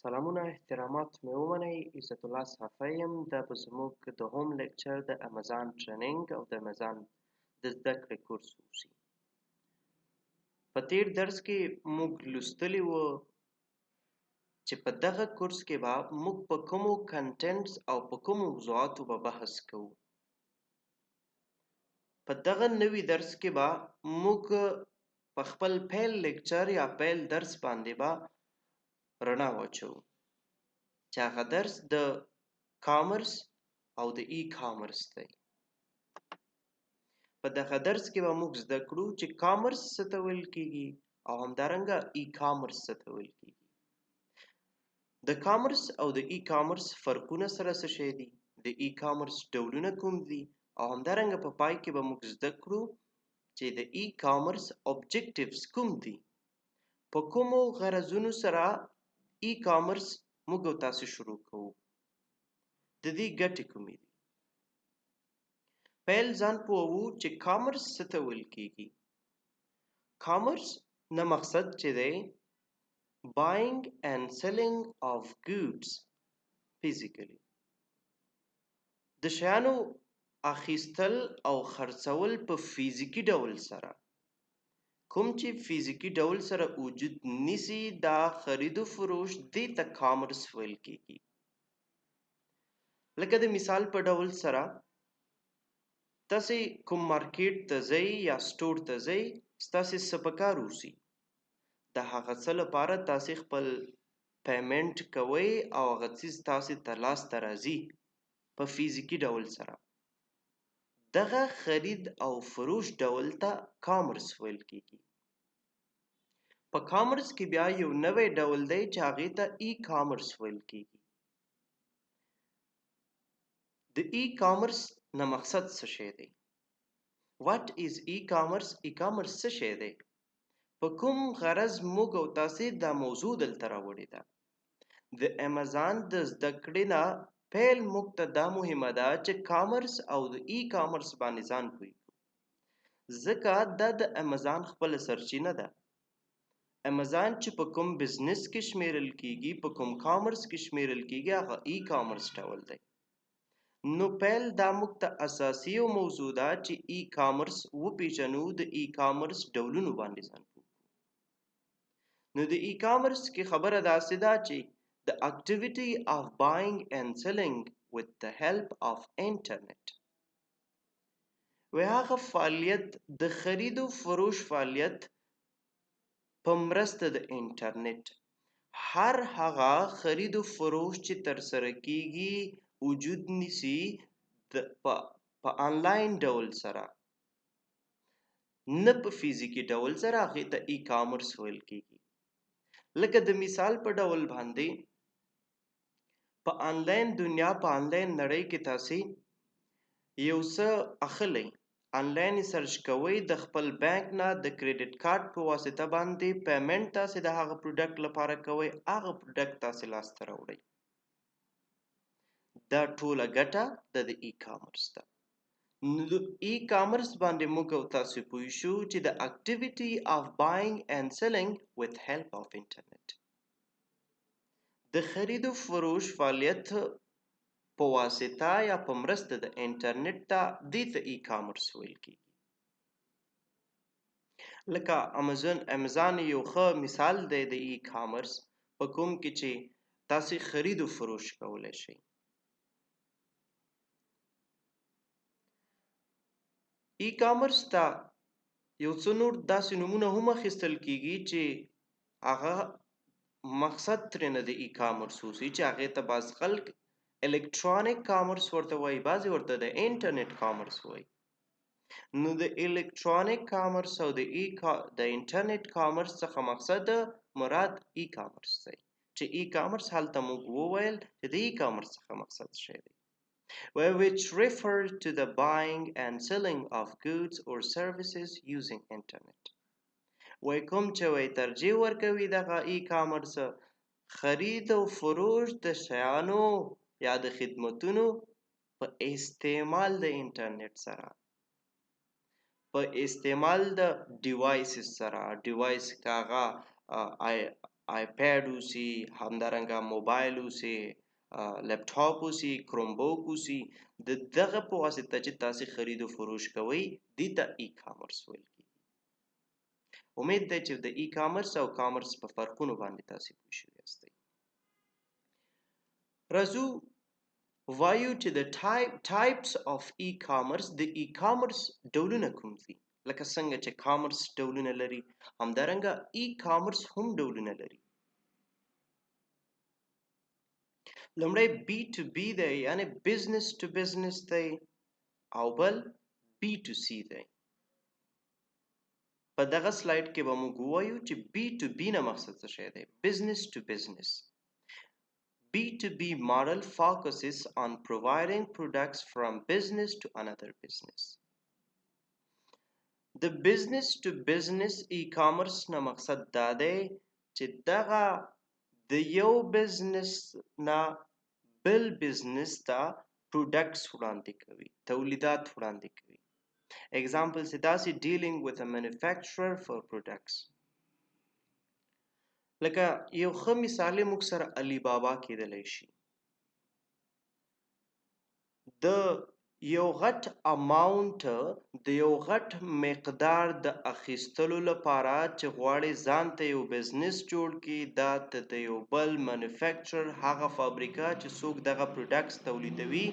سلامونه احترامات مې ومنئ عزت الله صافی یم دا به زموږ دوهم لیکچر د امازون ټریننګ او د امازون د زده کړې کورس اوسي په تیر درس کې موږ لوستلي وو چې په دغه کورس کې به موږ په کومو کنټنټس او په کومو موضوعاتو به بحث کوو په دغه نوي درس کې به موږ په خپل پیل لیکچر یا پیل درس باندې به رڼا واچوو چې هغه درس د کامرس او د ای کامرس دی په دغه درس کې به موږ زده کړو چې کامرس څه ته ویل کیږي او همدارنګه ای کامرس څه ته ویل کیږي د کامرس او د ای کامرس فرقونه سره څه شی دي د ای کامرس ډولونه کوم دي او همدارنګه په پای کې به موږ زده کړو چې د ای کامرس اوبجیکټیوز کوم دي په کومو غرضونو سره ای کامرس موږ او تاسو شروع کوو د دې ګټې کومې دي پیل ځان پوهو چې کامرس څه ته ویل کیږي کامرس نه مقصد چې دی buying and selling of goods physically د شیانو اخیستل او خرڅول په فزیکی ډول سره کوم چې فزیکی ډول سره وجود نیسي دا خرید و فروش دې ته کامرس ویل کیږي لکه د مثال په ډول سره تاسو کوم مارکیټ ته ځئ یا سٹور ته ځئ ستاسو څه پکار اوسي د هغه څه لپاره تاسو خپل پیمنټ کوئ او هغه څیز تاسو ته لاس ته راځي په فزیکی ډول سره دغه خرید او فروش ډول ته کامرس ویل کیږي په کامرس کې بیا یو نوی ډول دی چې هغه ته ای کامرس ویل کیږي د ای کامرس نه مقصد څه شی دی What is e-commerce? E-commerce څه شی دی په کوم غرض موږ او تاسو دا موضوع دلته راوړې ده د امازون د زده کړې نه پیل موږ ته دا مهمه ده چې کامرس او د ای کامرس باندې ځان پوهیږو ځکه دا د امازون خپل سرچینه ده امازون چې په کوم بزنس کې شمیرل کیږي په کوم کامرس کې شمیرل کیږي هغه ای کامرس ډول دی نو پیل دا موږ ته اساسي او موضوع ده چې ای کامرس وپیژنو د ای کامرس ډولونو باندې ځان پوهیږو نو د ای کامرس کې خبره داسې ده چې the activity of buying and selling with the help of internet هغه فعالیت د خرید او فروش فعالیت په مرسته د انټرنیټ هر هغه خرید او فروش چې ترسره کیږي وجود نیسي په آنلاین ډول سره نه په فزیکی ډول سره هغه ته ای کامرس ویل کیږي لکه د مثال په ډول باندې په آنلاین دنیا په آنلاین نړۍ کې تاسو یو څه اخلئ آنلاین سرچ کوئ د خپل بانک نه د کریډټ کارت په واسطه باندې پیمنټ تاسو د هغه پروډکټ لپاره کوئ هغه پروډکټ تاسو لاس ته راوړئ دا ټوله ګټه د ای کامرس ده نو د ای کامرس باندې موږ او تاسو پوه شو چې د activity of buying and selling with help of internet د خرید او فروش فعالیت په واسطه یا په مرسته د انټرنیټ ته دې ته ای کامرس ویل کیږي لکه امازون یو ښه مثال دی د ای کامرس په کوم کې چې تاسو خرید او فروش کولای شئ ای کامرس ته یو څه نور داسې نمونه هم اخیستل کیږي چې هغه مقصد ترې نه د ای کامرس اوسي چې هغې ته بعض خلک الکترونیک کامرس ورته وایي بعضې ورته د انټرنیټ کامرس وایي نو د الکترونیک کامرس او د انټرنیټ کامرس څخه مقصد مراد ای کامرس دی چې ای کامرس هلته موږ وویل چې د ای کامرس څخه مقصد شی دی which refer to the buying and selling of goods or services using internet وای کوم چې وای ترجیح ورکوي دغه ای کامرس خرید او فروش د شیانو یا د خدمتونو په استعمال د انټرنیټ سره په استعمال د ډیوایسز سره ډیوایس کاغه آیپیډ اوسي، همدارنګه موبایل اوسي، لپټاپ اوسي، کرومبوک اوسي، د دغه په واسطه چې تاسو خرید او فروش کوئ دې ته ای کامرس ویل کیږي. امید ده چې د ای کامرس او کامرس په فرقونو باندې تاسو پوه شوي یاستئ. راځو وایو چې د ټایپس اف ای کامرس، د ای کامرس ډولونه کوم دي. لکه څنګه چې کامرس ډولونه لري، همدارنګه ای کامرس هم ډولونه لري. لومړی بی ټو بی دی، یعنی بزنس ټو بزنس دی، او بل بی ټو سی دی. په دغه سلایډ کې به موږ ووایو چې بی ټو بی نه مقصد څه شی دی. بزنس ټو بزنس. B2B model focuses on providing products from business to another business. د business to business e-commerce نه مقصد دا دی چې دغه د یو بزنس نه بل بزنس ته products وړاندې کوي، تولیدات وړاندې کوي. Example چې داسې dealing with a manufacturer for products. لکه یو ښه مثال موږ سره علی بابا کېدلی شي. د یو غټ اماونت، د یو غټ مقدار د اخیستلو لپاره چې غواړي ځان ته یو بزنس جوړ کړي، دا د یو بل منوفیکچر هغه فابریکه چې څوک دغه پروډکټس تولیدوي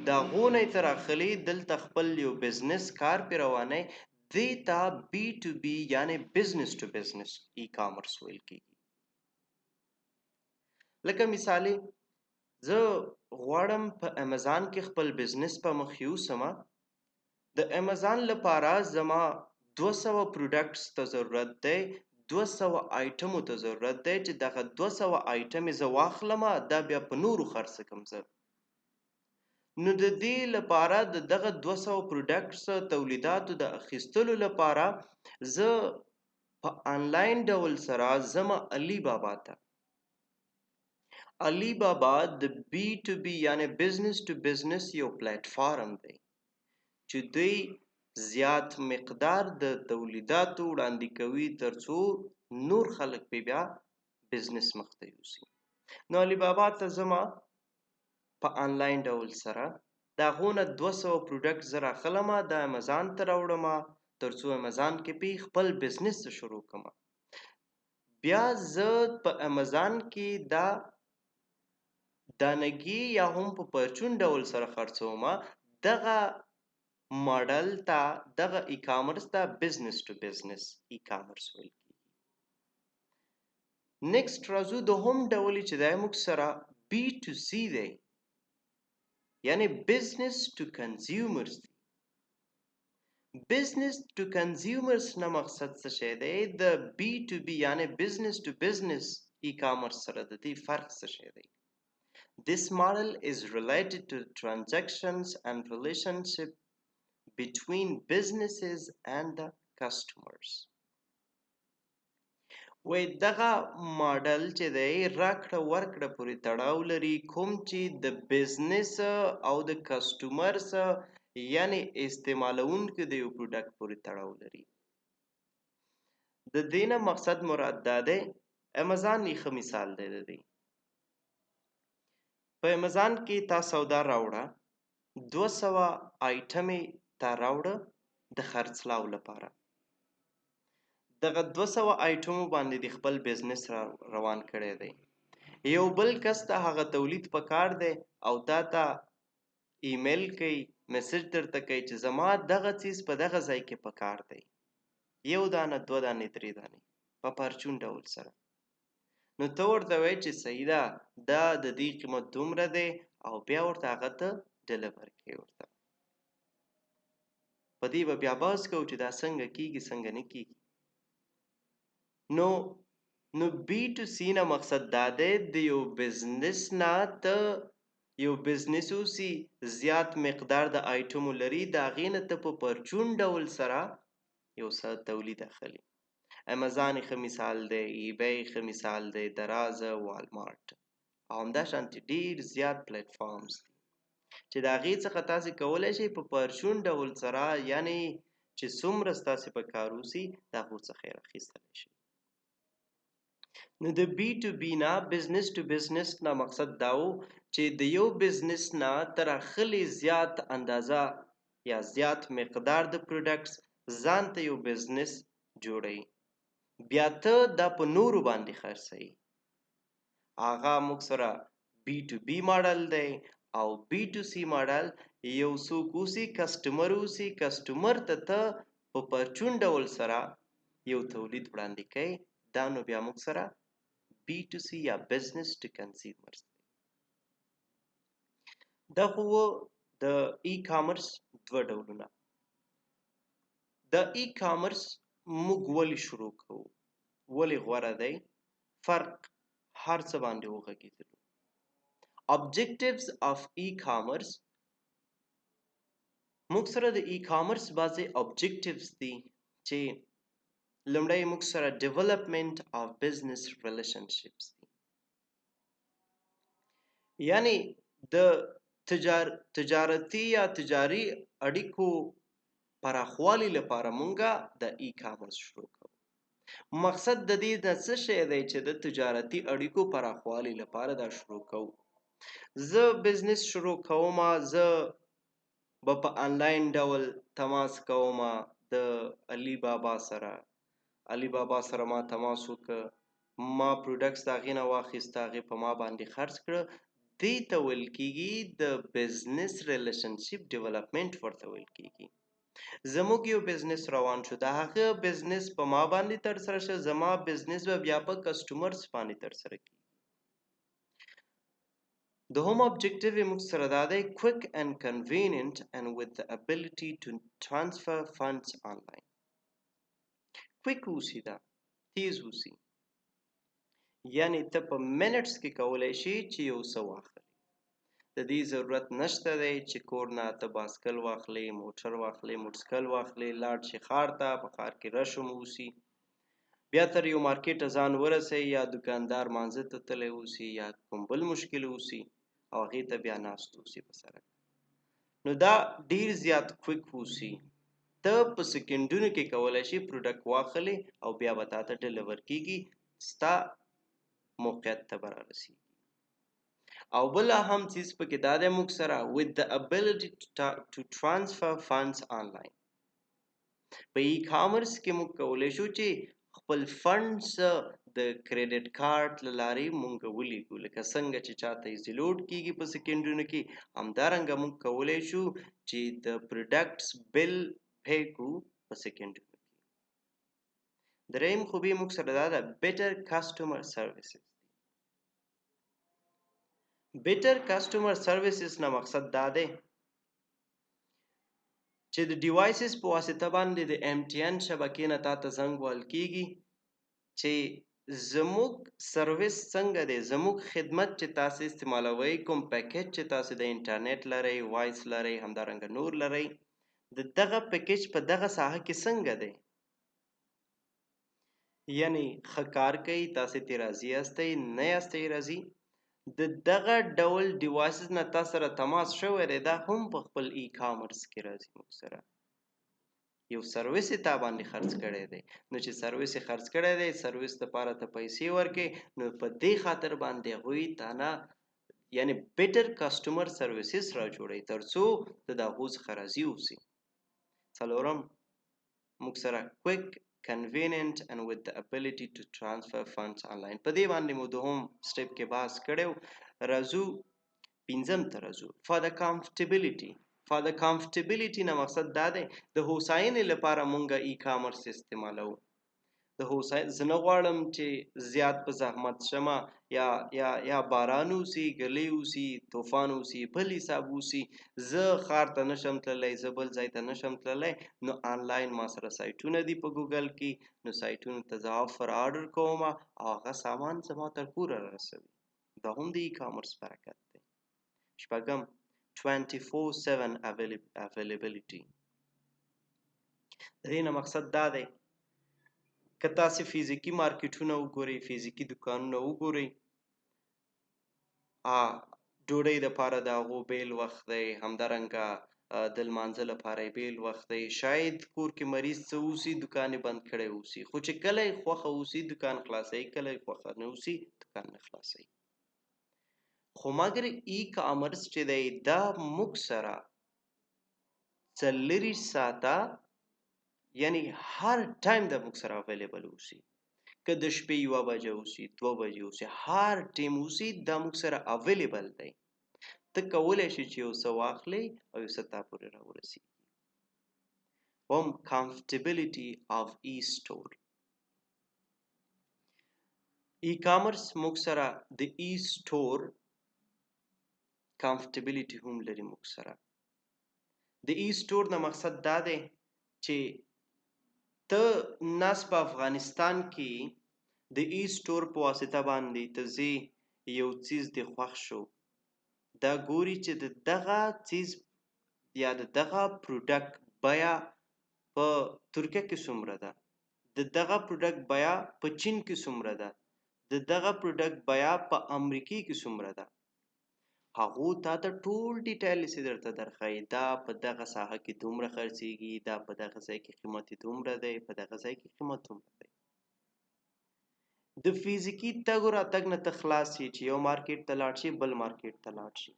د هغو نه یې تر اخلي دلته خپل یو بزنس کار پرې روانوي، دې ته بی ټو بی یعنی بزنس ټو بزنس ای کامرس ویل کېږي. لکه مثالې زه غواړم په امازون کې خپل بزنس په مخ یوسم. د امازون لپاره زما 200 پروډکټس ته ضرورت دی، 200 آیټمو ته ضرورت دی چې دغه 200 آیټمې زه واخلم، دا بیا په نورو خرڅ کړم زه. نو د دې لپاره د دغه 200 پروډکټس تولیداتو د اخیستلو لپاره زه په آنلاین ډول سره زما علی بابا ته. علی بابا د بی ټو بی یعنی بزنس ټو بزنس یو پلیټ فارم دی چې دوی زیات مقدار د تولیداتو وړاندې کوي ترڅو نور خلک په بیا بزنس مخته یوسي. نو علی بابا ته زما په آنلاین ډول سره د هغو نه 200 پروډکټ زه راخلم، د امازون ته راوړم ترڅو امازون کې پې خپل بزنس شروع کړم. بیا زه په امازون کې دا دانګي یا هم په پرچون ډول سره خرڅوم. دغه ماډل ته، دغه ای کامرس ته بزنس ټو بزنس ای کامرس ویل کېږي. نیکسټ راځو دوهم ډول چې دی موږ سره بی ټو سی دی، یعنی بزنس ټو کنزیومرز دی. بزنس ټو کنزیومرز نه مقصد څه شی دی؟ د بی ټو بی یعنی بزنس ټو بزنس ای کامرس سره د دې فرق څه شی دی؟ This model is related to transactions and relationship between businesses and the customers. وای دغه ماډل چې دی راکړه ورکړه پورې تړاو لري، کوم چې د بزنس او د کسټمرز یعنی استعمالونکو د یو پروډکټ پورې تړاو لري. د دې نه مقصد مراد دا دی، امازون یې ښه مثال دی د دې. په امازون کې تا سودا راوړه، 200 آیټمې تا راوړه د خرڅلاو لپاره. دغه 200 آیټمو باندې د خپل بزنس روان کړی دی. یو بل کس ته هغه تولید پکار دی او تا ته ایمیل کوي، میسج درته کوي چې زما دغه څیز په دغه ځای کې پکار دی، 1 دانه 2 دانې 3 دانې په پرچون ډول سره. نو ته ورته وایې چې صحیح ده، دا د دې قیمت دومره دی او بیا ورته هغه ته ډلیور کوي. ورته په دې به بیا بحث کوو چې دا څنګه کیږي څنګه نه کیږي. نو بی ټو سی نه مقصد دا دی د یو بزنس نه ته یو بزنس اوسي، زیات مقدار د آیټمو لري، د هغې نه ته په پرچون ډول سره یو څه تولید اخلي. امازون ښه مثال دی، ای بی ښه مثال دی، درازه، والمارټ او همداشانتې ډېر زیات پلیټ فارمز دي چې د هغې څخه تاسې کولی شئ په پرچون ډول سره، یعنی چې څومره ستاسې په کار اوسي د هغو څخه یې راخیستلی شئ. نو د بی ټو بی نه بزنس ټو بزنس نه مقصد دا و چې د یو بزنس نه تر اخلي زیات اندازه یا زیات مقدار د پروډکټس ځان ته یو بزنس جوړي بیا ته دا په نورو باندې خرڅوي هغه موږ سره بی ټو بی ماډل دی او بی ټو سی ماډل یو څوک اوسي کسټمر ته په پرچون ډول سره یو تولید وړاندې کوي دا نو بیا موږ سره بی ټو سی یا بزنس ټو کنزیومرز دا خو د ای کامرس دوه ډولونه د ای کامرس موږ ولې شروع کوو ولې غوره دی فرق هر څه باندې وغږېدلو objectives of e-commerce موږ سره د e-commerce بعضې objectives دي چې لومړی موږ سره development of business relationships دي یعنی د تجارتي یا تجاري اړیکو پراخوالي لپاره مونږه د e-commerce شروع کوو مقصد د دې د څه شی دی چې د تجارتي اړیکو پراخوالي لپاره دا شروع کوو زه بزنس شروع کوم زه به په آنلاین ډول تماس کوم د علي بابا سره ما تماس وکړ ما پروډکټس د هغې نه واخیست هغې په ما باندې خرڅ کړه دې ته ویل کېږي د بزنس ریلیشنشپ ډیولپمنټ ورته ویل کېږي زموږ یو بزنس روان شو د هغه بزنس په ما باندې ترسره شو زما بزنس به بیا په کسټمرز باندې ترسره کېږي دوهم objective یې موږ سره دا دی quick and convenient and with the ability to transfer funds online quick اوسي دا تیز اوسي یعنی ته په منټس کې کولی شي چې یو څه واخلي د دې ضرورت نشته دی چې کور نه ته باسکل واخلې موټر واخلې موټرسکل واخلې لاړ شي ښار ته په ښار کې رشم اوسي بیا تر یو مارکیټ ځان ورسوي یا دکاندار مانځه ته تللی اوسي یا کوم بل مشکل اوسي او هغې ته بیا ناست اوسي په سړک نو دا ډیر زیات کویک اوسي ته په سکندونو کې کولی شي پروډکټ واخلې او بیا به تا ته ډلیور کېږي ستا موقعیت ته به رارسېږي او بل اهم چیز پکې دا دی موږ سره with the ability to transfer funds online په ای کامرس کې موږ کولی شو چې خپل فنډس د کریډټ کارت له لارې موږ ولیږو لکه څنګه چې چاته ایزي لوډ کېږي په سکینډونو کې همدارنګه موږ کولی شو چې د پروډکټس بل پی کړو په سکینډونو کې دریم خوبي موږ سره دا ده بیټر کسټمر سروسز بیټر کسټمر سروسز نه مقصد دا دی چې د ډیوایسز په واسطه باندې د MTN شبکې نه تاته زنګ وهل کېږي چې زموږ سروس څنګه دی زموږ خدمت چې تاسو استعمالوئ کوم پیکیج چې تاسو د انټرنیټ لرئ وایس لرئ همدارنګه نور لرئ د دغه پیکیج په دغه ساحه کې څنګه دی یعنی ښه کار کوي تاسو ترې راضي یاستئ نه یاستئ راضي د دغه ډول ډیوایسز نه تاسو سره تماس شوی دی دا هم په خپل ای کامرس کې راځي موږ سره یو سروس یې تا باندې خرڅ کړی دی نو چې سروس یې خرڅ کړی دی سروس دپاره ته پیسې ورکړې نو په دې خاطر باندې هغوی تا نه یعنی بیټر کسټمر سروسز را جوړوي تر څو ته د هغو څخه راضي اوسي څلورم موږ سره کویک convenient and with the ability to transfer funds online په دې باندې مو دوهم سټیپ کې بحث کړی راځو پنځم ته راځو for the comfortability نه مقصد دا دی د هوساینې لپاره مونږ ای کامرس استعمالو د هوساینې زه نه غواړم چې زیات په زحمت شمه یا باران اوسي ګلۍ اوسي طوفان اوسي بل حساب اوسي زه ښار ته نشم تللی زه بل ځای ته نشم تللی نو آنلاین ما سره سایټونه دي په ګوګل کې نو سایټونو ته زه آفر آرډر کوم او هغه سامان زما تر کوره رارسوي دا هم د ای کامرس برکت دی شپږم 24/7 availability د دې نه مقصد دا دی که تاسې فزیکي مارکیټونه وګورئ فزیکي دکانونه وګورئ ډوډۍ دپاره د هغو بیل وخت دی همدارنګه د لمانځه لپاره یې بیل وخت دی شاید کور کې مریض څه اوسي دکان یې بند کړی اوسي خو چې کله یې خوښه اوسي دکان خلاصوي کله یې خوښه نه اوسي دکان نه خلاصوي خو مګر ای کامرس چې دی دا موږ سره 40 ساعته یعنی هر ټایم د موږ سره اویلیبل اوسي که د شپې 1 بجه اوسي 2 بجې اوسي هر ټایم اوسي دا موږ سره اویلیبل دی ته کولی شي چې یو څه واخلې او یو څه تا پورې راورسېږي هم comfortability of e-store e-commerce موږ سره د e-store comfortability هم لري موږ سره د e-store نه مقصد دا دی چې ته ناس په افغانستان کې د e-store په واسطه باندې ته ځې یو څیز دې خوښ شو دا ګوري چې د دغه څیز یا د دغه پروډکټ بیا په ترکیه کې څومره ده د دغه پروډکټ بیا په چین کې څومره ده د دغه پروډکټ بیا په امریکا کې څومره ده هغه تا ته ټول ډیټیل یې درته درښایي دا په دغه ساحه کې دومره خرڅیږي دا په دغه ځای کې قیمت دومره دی په دغه ځای کې قیمت دومره دی د فزیکي تګ راتګ نه ته خلاص شي چې یو مارکیټ ته لاړ شي بل مارکیټ ته لاړ شي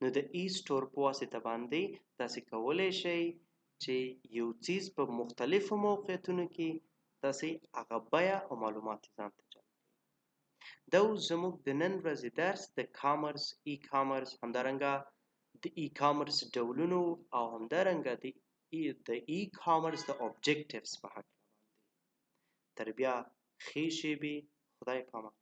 نو د ای سټور په واسطه باندې تاسو کولی شئ چې یو څیز په مختلفو موقعیتونو کې تاسو هغه بیه او معلومات ځان ته چمتو دا زموږ د نن ورځې درس د کامرس ای کامرس همدارنګه د ای کامرس ډولونو او همدارنګه د ای کامرس د اوبجیکټیوز په هکله باندې تر بیا ښې شیبې خدای پامان